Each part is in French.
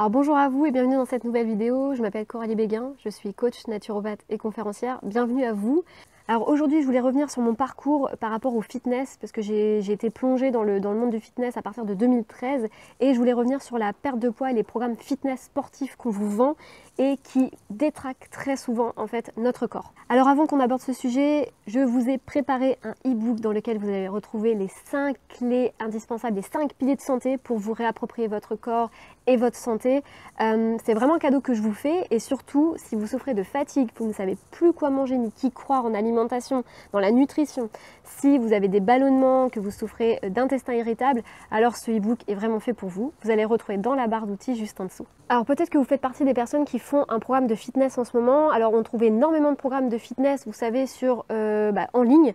Alors bonjour à vous et bienvenue dans cette nouvelle vidéo. Je m'appelle Coralie Béguin, je suis coach naturopathe et conférencière. Bienvenue à vous. Alors aujourd'hui je voulais revenir sur mon parcours par rapport au fitness parce que j'ai été plongée dans le monde du fitness à partir de 2013 et je voulais revenir sur la perte de poids et les programmes fitness sportifs qu'on vous vend et qui détraquent très souvent en fait notre corps. Alors avant qu'on aborde ce sujet, je vous ai préparé un e-book dans lequel vous allez retrouver les 5 clés indispensables, les 5 piliers de santé pour vous réapproprier votre corps et votre santé. C'est vraiment un cadeau que je vous fais et surtout si vous souffrez de fatigue, vous ne savez plus quoi manger ni qui croire en alimentation, dans la nutrition, si vous avez des ballonnements, que vous souffrez d'intestin irritable, alors ce e-book est vraiment fait pour vous. Vous allez le retrouver dans la barre d'outils juste en dessous. Alors peut-être que vous faites partie des personnes qui font un programme de fitness en ce moment. Alors on trouve énormément de programmes de fitness, vous savez, en ligne,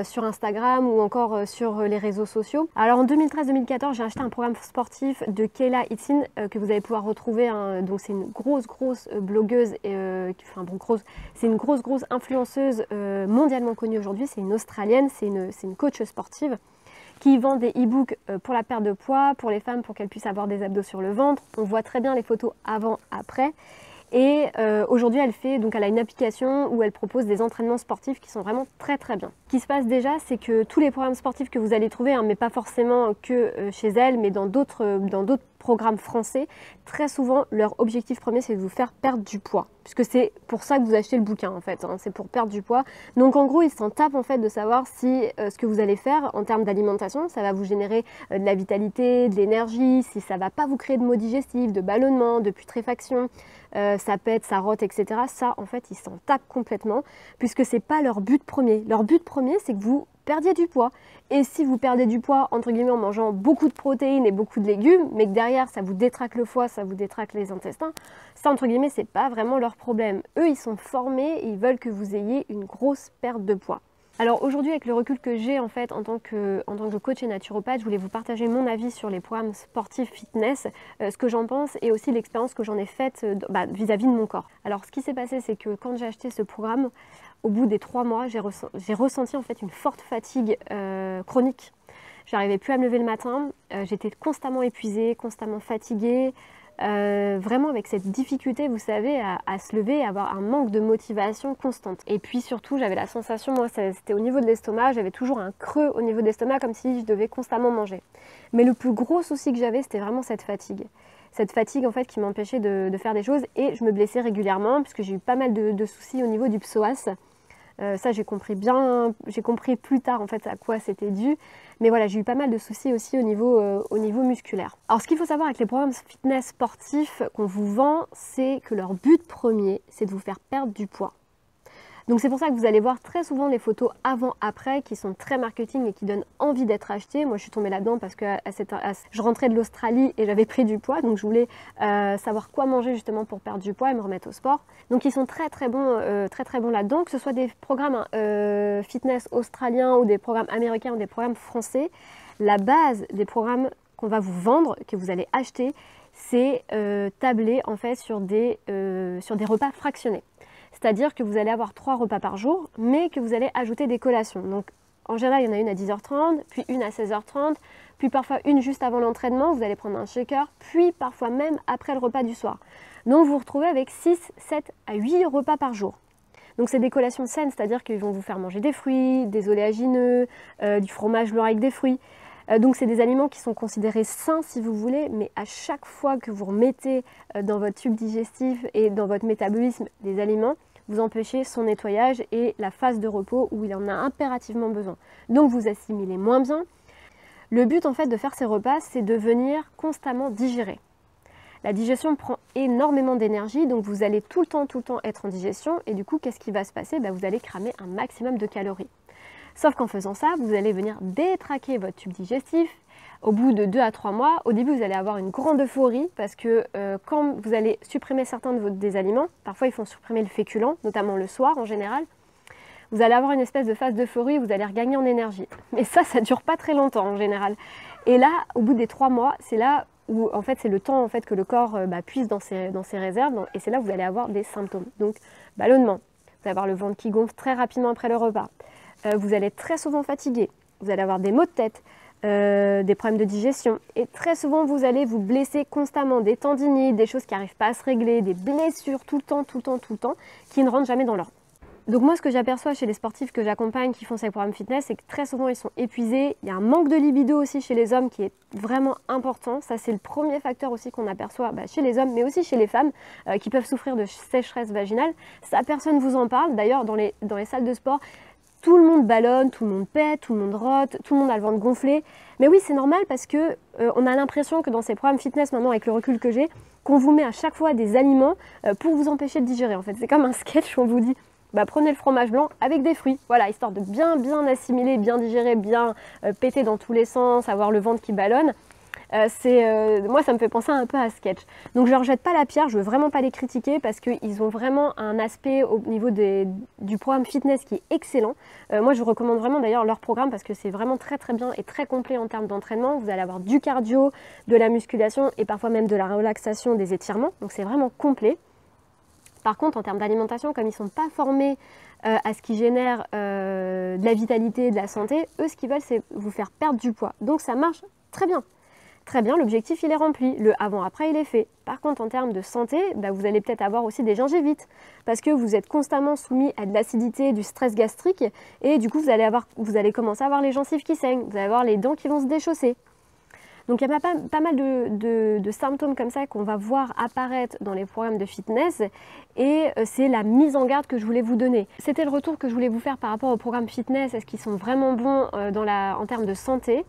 sur Instagram ou encore sur les réseaux sociaux. Alors en 2013-2014, j'ai acheté un programme sportif de Kayla Itsine que vous allez pouvoir retrouver. Donc c'est une grosse blogueuse, c'est une grosse influenceuse mondialement connue aujourd'hui. C'est une Australienne, c'est une coach sportive qui vend des e-books pour la perte de poids, pour les femmes, pour qu'elles puissent avoir des abdos sur le ventre. On voit très bien les photos avant-après. Et aujourd'hui, elle a une application où elle propose des entraînements sportifs qui sont vraiment très bien. Ce qui se passe déjà, c'est que tous les programmes sportifs que vous allez trouver, mais pas forcément que chez elle, mais dans d'autres programmes français, très souvent, leur objectif premier, c'est de vous faire perdre du poids. Puisque c'est pour ça que vous achetez le bouquin, en fait. C'est pour perdre du poids. Donc, en gros, ils s'en tapent, en fait, de savoir si ce que vous allez faire en termes d'alimentation, ça va vous générer de la vitalité, de l'énergie, si ça va pas vous créer de maux digestifs, de ballonnements, de putréfaction, ça pète, ça rote, etc. Ça, en fait, ils s'en tapent complètement, puisque c'est pas leur but premier. Leur but premier, c'est que vous perdiez du poids. Et si vous perdez du poids, entre guillemets, en mangeant beaucoup de protéines et beaucoup de légumes, mais que derrière, ça vous détraque le foie, ça vous détraque les intestins, ça, entre guillemets, c'est pas vraiment leur problème. Eux, ils sont formés et ils veulent que vous ayez une grosse perte de poids. Alors aujourd'hui, avec le recul que j'ai en fait en tant que coach et naturopathe, je voulais vous partager mon avis sur les programmes sportifs fitness, ce que j'en pense et aussi l'expérience que j'en ai faite vis-à-vis de mon corps. Alors ce qui s'est passé, c'est que quand j'ai acheté ce programme, au bout des 3 mois, j'ai ressenti en fait une forte fatigue chronique. J'arrivais plus à me lever le matin, j'étais constamment épuisée, constamment fatiguée. Vraiment avec cette difficulté, vous savez, à se lever et avoir un manque de motivation constante. Et puis surtout, j'avais la sensation, moi, c'était au niveau de l'estomac, j'avais toujours un creux au niveau de l'estomac, comme si je devais constamment manger. Mais le plus gros souci que j'avais, c'était vraiment cette fatigue. Cette fatigue, en fait, qui m'empêchait de faire des choses et je me blessais régulièrement, puisque j'ai eu pas mal de soucis au niveau du psoas. Ça, j'ai compris plus tard en fait à quoi c'était dû. Mais voilà, j'ai eu pas mal de soucis aussi au niveau musculaire. Alors ce qu'il faut savoir avec les programmes fitness sportifs qu'on vous vend, c'est que leur but premier, c'est de vous faire perdre du poids. Donc c'est pour ça que vous allez voir très souvent les photos avant-après qui sont très marketing et qui donnent envie d'être achetées. Moi je suis tombée là-dedans parce que je rentrais de l'Australie et j'avais pris du poids, donc je voulais savoir quoi manger justement pour perdre du poids et me remettre au sport. Donc ils sont très bons là-dedans, que ce soit des programmes fitness australiens ou des programmes américains ou des programmes français. La base des programmes qu'on va vous vendre, que vous allez acheter, c'est tablé en fait sur des repas fractionnés. C'est-à-dire que vous allez avoir 3 repas par jour, mais que vous allez ajouter des collations. Donc en général, il y en a une à 10h30, puis une à 16h30, puis parfois une juste avant l'entraînement, vous allez prendre un shaker, puis parfois même après le repas du soir. Donc vous vous retrouvez avec 6, 7 à 8 repas par jour. Donc c'est des collations saines, c'est-à-dire qu'ils vont vous faire manger des fruits, des oléagineux, du fromage blanc avec des fruits. Donc c'est des aliments qui sont considérés sains si vous voulez, mais à chaque fois que vous remettez dans votre tube digestif et dans votre métabolisme des aliments, vous empêchez son nettoyage et la phase de repos où il en a impérativement besoin. Donc vous assimilez moins bien. Le but en fait de faire ces repas, c'est de venir constamment digérer. La digestion prend énormément d'énergie, donc vous allez tout le temps être en digestion et du coup qu'est-ce qui va se passer? Vous allez cramer un maximum de calories. Sauf qu'en faisant ça, vous allez venir détraquer votre tube digestif. Au bout de 2 à 3 mois, au début vous allez avoir une grande euphorie parce que quand vous allez supprimer certains des aliments, parfois ils font supprimer le féculent, notamment le soir en général, vous allez avoir une espèce de phase d'euphorie où vous allez regagner en énergie. Mais ça ne dure pas très longtemps en général. Et là, au bout des 3 mois, c'est là où en fait c'est le temps en fait, que le corps puise dans ses réserves et c'est là où vous allez avoir des symptômes. Donc ballonnement, vous allez avoir le ventre qui gonfle très rapidement après le repas, vous allez être très souvent fatigué, vous allez avoir des maux de tête, des problèmes de digestion. Et très souvent, vous allez vous blesser constamment, des tendinites, des choses qui n'arrivent pas à se régler, des blessures tout le temps, qui ne rentrent jamais dans l'ordre. Donc moi, ce que j'aperçois chez les sportifs que j'accompagne qui font ces programmes fitness, c'est que très souvent, ils sont épuisés. Il y a un manque de libido aussi chez les hommes qui est vraiment important. Ça, c'est le premier facteur aussi qu'on aperçoit chez les hommes, mais aussi chez les femmes qui peuvent souffrir de sécheresse vaginale. Ça, personne ne vous en parle. D'ailleurs, dans les salles de sport, tout le monde ballonne, tout le monde pète, tout le monde rote, tout le monde a le ventre gonflé. Mais oui, c'est normal parce que on a l'impression que dans ces programmes fitness, maintenant avec le recul que j'ai, qu'on vous met à chaque fois des aliments pour vous empêcher de digérer. En fait, c'est comme un sketch où on vous dit prenez le fromage blanc avec des fruits, voilà, histoire de bien assimiler, bien digérer, bien péter dans tous les sens, avoir le ventre qui ballonne. Moi, ça me fait penser un peu à sketch. Donc je leur jette pas la pierre, je veux vraiment pas les critiquer parce qu'ils ont vraiment un aspect au niveau du programme fitness qui est excellent. Moi, je recommande vraiment d'ailleurs leur programme parce que c'est vraiment très bien et très complet en termes d'entraînement. Vous allez avoir du cardio, de la musculation et parfois même de la relaxation, des étirements. Donc c'est vraiment complet. Par contre, en termes d'alimentation, comme ils ne sont pas formés à ce qui génère de la vitalité, de la santé, eux, ce qu'ils veulent, c'est vous faire perdre du poids. Donc ça marche très bien. Très bien, l'objectif, il est rempli. Le avant-après, il est fait. Par contre, en termes de santé, vous allez peut-être avoir aussi des gingivites parce que vous êtes constamment soumis à de l'acidité, du stress gastrique et du coup, vous allez commencer à avoir les gencives qui saignent, vous allez avoir les dents qui vont se déchausser. Donc il y a pas mal de symptômes comme ça qu'on va voir apparaître dans les programmes de fitness et c'est la mise en garde que je voulais vous donner. C'était le retour que je voulais vous faire par rapport aux programmes fitness, est-ce qu'ils sont vraiment bons en termes de santé.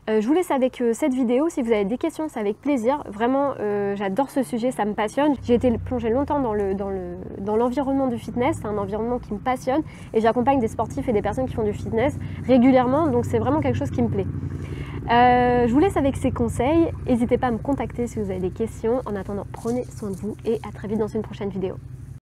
Je vous laisse avec cette vidéo, si vous avez des questions c'est avec plaisir, vraiment j'adore ce sujet, ça me passionne. J'ai été plongée longtemps dans l'environnement du fitness, c'est un environnement qui me passionne et j'accompagne des sportifs et des personnes qui font du fitness régulièrement, donc c'est vraiment quelque chose qui me plaît. Je vous laisse avec ces conseils, n'hésitez pas à me contacter si vous avez des questions. En attendant, prenez soin de vous et à très vite dans une prochaine vidéo.